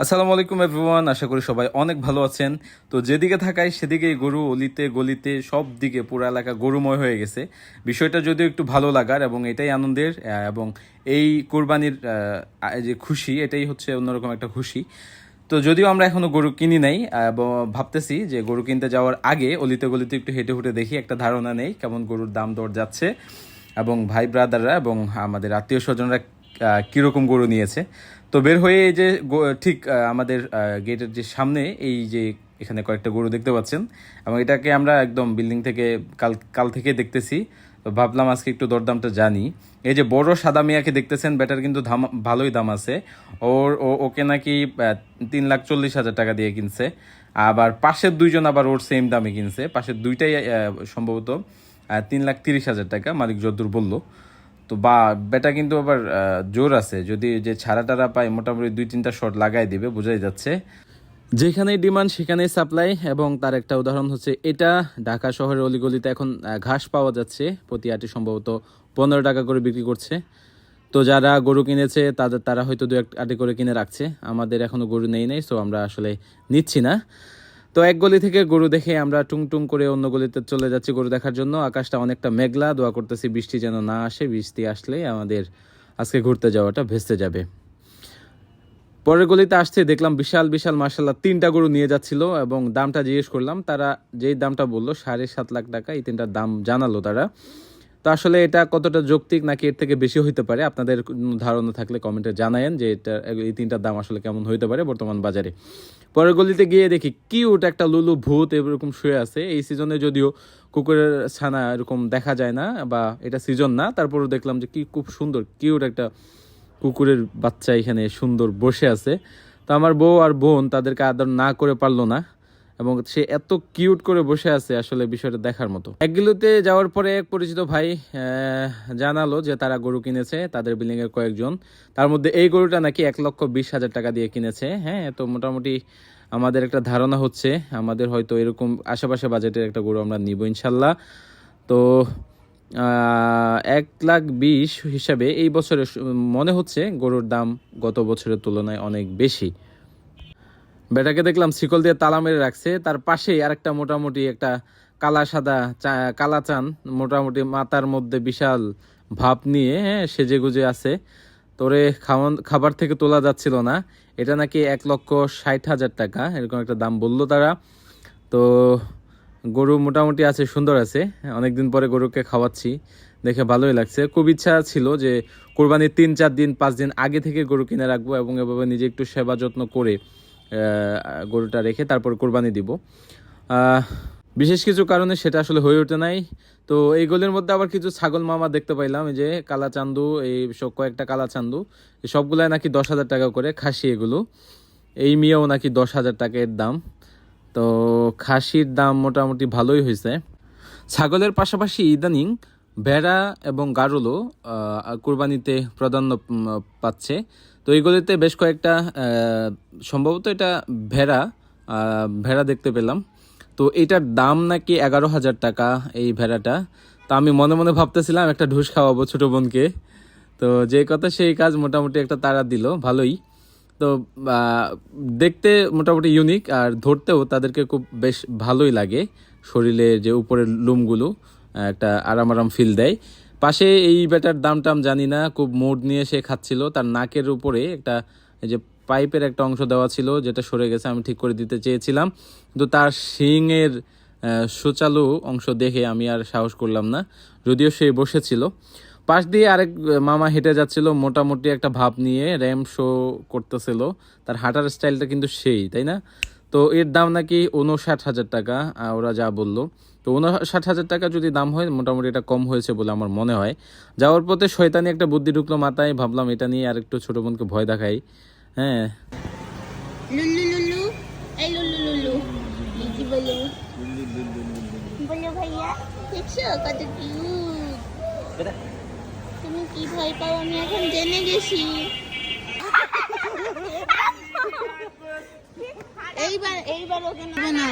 আসসালামু আলাইকুম এভরিওয়ান, আশা করি সবাই অনেক ভালো আছেন। তো যেদিকে থাকায় সেদিকেই গরু, অলিতে গলিতে সব দিকে পুরো এলাকা গরুময় হয়ে গেছে। বিষয়টা যদিও একটু ভালো লাগার এবং এটাই আনন্দের, এবং এই কোরবানির যে খুশি, এটাই হচ্ছে অন্যরকম একটা খুশি। তো যদিও আমরা এখনো গরু কিনি নাই, এবং ভাবতেছি যে গরু কিনতে যাওয়ার আগে অলিতে গলিতে একটু হেঁটে হুটে দেখি, একটা ধারণা নেই কেমন গরুর দাম দর যাচ্ছে, এবং ভাই ব্রাদাররা এবং আমাদের আত্মীয় স্বজনরা কীরকম গরু নিয়েছে। তো বের হয়ে এই যে ঠিক আমাদের গেটের যে সামনে এই যে এখানে কয়েকটা গরু দেখতে পাচ্ছেন, এবং এটাকে আমরা একদম বিল্ডিং থেকে কাল কাল থেকে দেখতেছি। তো ভাবলাম আজকে একটু দরদামটা জানি। এই যে বড় সাদা মিয়াকে দেখতেছেন, ব্যাটার কিন্তু ভালোই দাম আছে। ওকে নাকি 3,40,000 টাকা দিয়ে কিনছে। আবার পাশের দুইজন আবার ওর সেম দামে কিনছে, পাশের দুইটাই সম্ভবত 3,30,000 টাকা, মালিক যদ্দূর বললো। তো বেটা কিন্তু আবার জোর আছে, যদি যে ছাড়া টাড়া পায় মোটামুটি 2-3টা শট লাগাই দিবে, বোঝাই যাচ্ছে। যেখানেই ডিমান্ড সেখানেই সাপ্লাই, এবং তার একটা উদাহরণ হচ্ছে এটা। ঢাকা শহরের অলিগলিতে এখন ঘাস পাওয়া যাচ্ছে, প্রতি আটি সম্ভবত 15 টাকা করে বিক্রি করছে। তো যারা গরু কিনেছে তারা হয়তো 2-1 আটি করে কিনে রাখছে। আমাদের এখনো গরু নেই, সো আমরা আসলে নিচ্ছি না। তো এক গলি থেকে গরু দেখে আমরা টুং টুং করে অন্য গলিতে চলে যাচ্ছি গরু দেখার জন্য। আকাশটা অনেকটা মেঘলা, দোয়া করতেছি বৃষ্টি যেন না আসে। বৃষ্টি আসলে আমাদের আজকে ঘুরতে যাওয়াটা ভেস্তে যাবে। পরের গলিতে আসছে, দেখলাম বিশাল বিশাল মার্শাল্লাহ 3টা গরু নিয়ে যাচ্ছিল, এবং দামটা জিজ্ঞেস করলাম। তারা যেই দামটা বললো 7.5 লাখ টাকা, এই 3টার দাম জানালো তারা। তো আসলে এটা কতটা যৌক্তিক নাকি এর থেকে বেশি হইতে পারে, আপনাদের ধারণা থাকলে কমেন্টে জানায়েন যে এই 3টার দাম আসলে কেমন হইতে পারে বর্তমান বাজারে। পরের গলিতে গিয়ে দেখি কিউট একটা লুলু ভূত এরকম শুয়ে আছে। এই সিজনে যদিও কুকুরের ছানা এরকম দেখা যায় না, বা এটা সিজন না, তারপরেও দেখলাম যে কি খুব সুন্দর কিউট একটা কুকুরের বাচ্চা এখানে সুন্দর বসে আছে। তো আমার বউ আর বোন তাদেরকে আদর না করে পারলো না, এবং সে এত কিউট করে বসে আছে, আসলে বিষয়টা দেখার মতো। এক গিলুতে যাওয়ার পরে এক পরিচিত ভাই জানালো যে তারা গরু কিনেছে, তাদের বিল্ডিং এর কয়েকজন। তার মধ্যে এই গরুটা নাকি 1,20,000 টাকা দিয়ে কিনেছে। হ্যাঁ, তো মোটামুটি আমাদের একটা ধারণা হচ্ছে আমাদের হয়তো এরকম আশেপাশে বাজেটের একটা গরু আমরা নিব ইনশাল্লাহ। তো 1,20,000 হিসাবে এই বছরে মনে হচ্ছে গরুর দাম গত বছরের তুলনায় অনেক বেশি। বেটাকে দেখলাম শিকল দিয়ে তালা মেরে রাখছে, তার পাশেই আরেকটা মোটামুটি একটা কালা সাদা কালা চান, মোটামুটি মাথার মধ্যে বিশাল ভাব নিয়ে, হ্যাঁ, সেজে গুজে আছে। তোরে খাবার থেকে তোলা যাচ্ছিল না। এটা নাকি 1,60,000 টাকা এরকম একটা দাম বললো তারা। তো গরু মোটামুটি আছে, সুন্দর আছে। অনেকদিন পরে গরুকে খাওয়াচ্ছি, দেখে ভালোই লাগছে। খুব ইচ্ছা ছিল যে কোরবানির 3-4 দিন 5 দিন আগে থেকে গরু কিনে রাখবো, এবং এভাবে নিজে একটু সেবা যত্ন করে গরুটা রেখে তারপর কোরবানি দিব। বিশেষ কিছু কারণে সেটা আসলে হয়ে ওঠে নাই। তো এই গলির মধ্যে আবার কিছু ছাগল মামা দেখতে পাইলাম, এই যে কালা চান্দু, এই সব কয়েকটা কালা চান্দু, এই সবগুলাই নাকি 10,000 টাকা করে খাসি। এগুলো এই মিয়াও নাকি 10,000 টাকা এর দাম। তো খাসির দাম মোটামুটি ভালোই হয়েছে। ছাগলের পাশাপাশি ইদানিং ভেড়া এবং গারুলও কুরবানিতে প্রাধান্য পাচ্ছে। তো এইগুলিতে বেশ কয়েকটা সম্ভবত এটা ভেড়া দেখতে পেলাম। তো এটার দাম নাকি 11,000 টাকা এই ভেড়াটা। তো আমি মনে মনে ভাবতেছিলাম একটা ঢুস খাওয়াবো ছোটো বোনকে। তো যে কথা সেই কাজ, মোটামুটি একটা তাড়া দিল ভালোই। তো দেখতে মোটামুটি ইউনিক, আর ধরতেও তাদেরকে খুব বেশ ভালোই লাগে। শরীরে যে উপরের লুমগুলো একটা আরাম আরাম ফিল দেয়। পাশে এই বেটার দাম টাম জানি না, খুব মুড নিয়ে সে খাচ্ছিল। তার নাকের উপরে একটা এই যে পাইপের একটা অংশ দেওয়া ছিল, যেটা সরে গেছে, আমি ঠিক করে দিতে চেয়েছিলাম, কিন্তু তার শিংয়ের সুচালু অংশ দেখে আমি আর সাহস করলাম না, যদিও সে বসেছিল। পাশ দিয়ে আরেক মামা হেঁটে যাচ্ছিল, মোটামুটি একটা ভাব নিয়ে র্যাম শো করতেছিল। তার হাঁটার স্টাইলটা কিন্তু সেই, তাই না? তো এর দাম নাকি 59,000 টাকা, ওরা যা বললো। তো 59,000 টাকা যদি দাম হয়, মোটামুটি এটা কম হয়েছে বলে আমার মনে হয়। যাওয়ার পথে শয়তানি একটা বুদ্ধি ঢুকলো মাথায়, ভাবলাম এটা নিয়ে আরেকটু ছোটো বোনকে ভয় দেখাই। হ্যাঁ, লুলু লুলু, এই লুলু লুলু, কি বলো বলো ভাইয়া, দেখছো কত কিউট। তুমি কি ভয় পাও আমি এখন জেনে গেছি। এইবার ওকে নেবে না।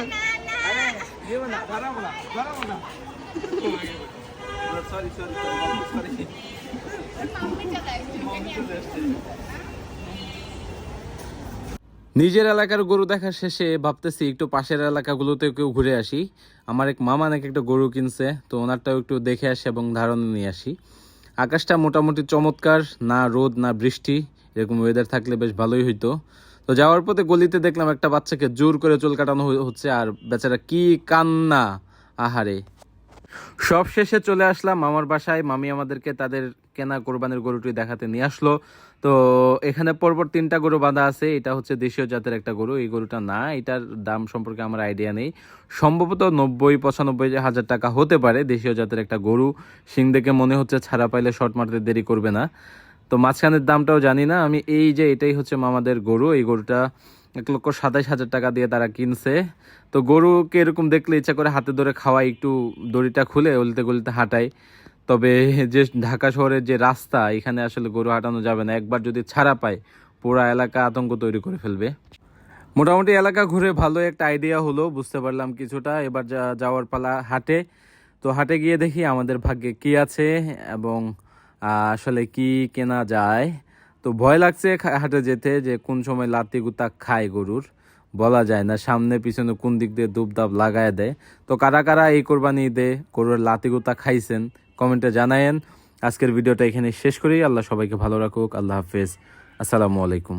নিজের এলাকার গরু দেখা শেষে ভাবতেছি একটু পাশের এলাকাগুলোতে কেউ ঘুরে আসি। আমার এক মামা নাকি একটা গরু কিনছে, তো ওনারটাও একটু দেখে আসি এবং ধারণা নিয়ে আসি। আকাশটা মোটামুটি চমৎকার, না রোদ না বৃষ্টি, এরকম ওয়েদার থাকলে বেশ ভালোই হইতো। তো যাওয়ার পথে গলিতে দেখলাম একটা বাচ্চাকে জোর করে চুল কাটানো হচ্ছে, আর বেচারা কি কান্না, আহারে। সব শেষে চলে আসলাম মামার বাসায়। মামি আমাদেরকে তাদের কেনা কোরবানির গরুটি দেখাতে নিয়ে আসলো। তো এখানে পরপর 3টা গরু বাঁধা আছে। এটা হচ্ছে দেশীয় জাতের একটা গরু, এই গরুটা না, এটার দাম সম্পর্কে আমার আইডিয়া নেই। সম্ভবত 90-95 হাজার টাকা হতে পারে। দেশীয় জাতের একটা গরু, শিং দেখে মনে হচ্ছে ছাড়া পাইলে শর্ট মারতে দেরি করবে না। তো মাঝখানের দামটাও জানি না আমি। এই যে এটাই হচ্ছে মামাদের গরু, এই গরুটা 1,27,000 টাকা দিয়ে তারা কিনছে। তো গরুকে এরকম দেখলে ইচ্ছা করে হাতে ধরে খাওয়াই, একটু দড়িটা খুলে অলিতে গলিতে হাঁটাই। তবে যে ঢাকা শহরের যে রাস্তা, এখানে আসলে গরু হাঁটানো যাবে না। একবার যদি ছাড়া পায় পুরা এলাকা আতঙ্ক তৈরি করে ফেলবে। মোটামুটি এলাকা ঘুরে ভালো একটা আইডিয়া হলো, বুঝতে পারলাম কিছুটা। এবার যাওয়ার পালা হাটে। তো হাটে গিয়ে দেখি আমাদের ভাগ্যে কি আছে এবং আসলে কি কেনা যায়। তো ভয় লাগছে হাটে যেতে, যে কোন সময় লাত্তি গুতা খায় গরুর, বলা যায় না। সামনে পিছনে কোন দিক দিয়ে দুবদাব লাগায় দেয়। তো কারা কারা এই কোরবানি ঈদে গরুর লাত্তি গুতা খাইছেন কমেন্টে জানায়েন। আজকের ভিডিওটা এখানে শেষ করি। আল্লাহ সবাইকে ভালো রাখুক। আল্লাহ হাফেজ। আসসালামু আলাইকুম।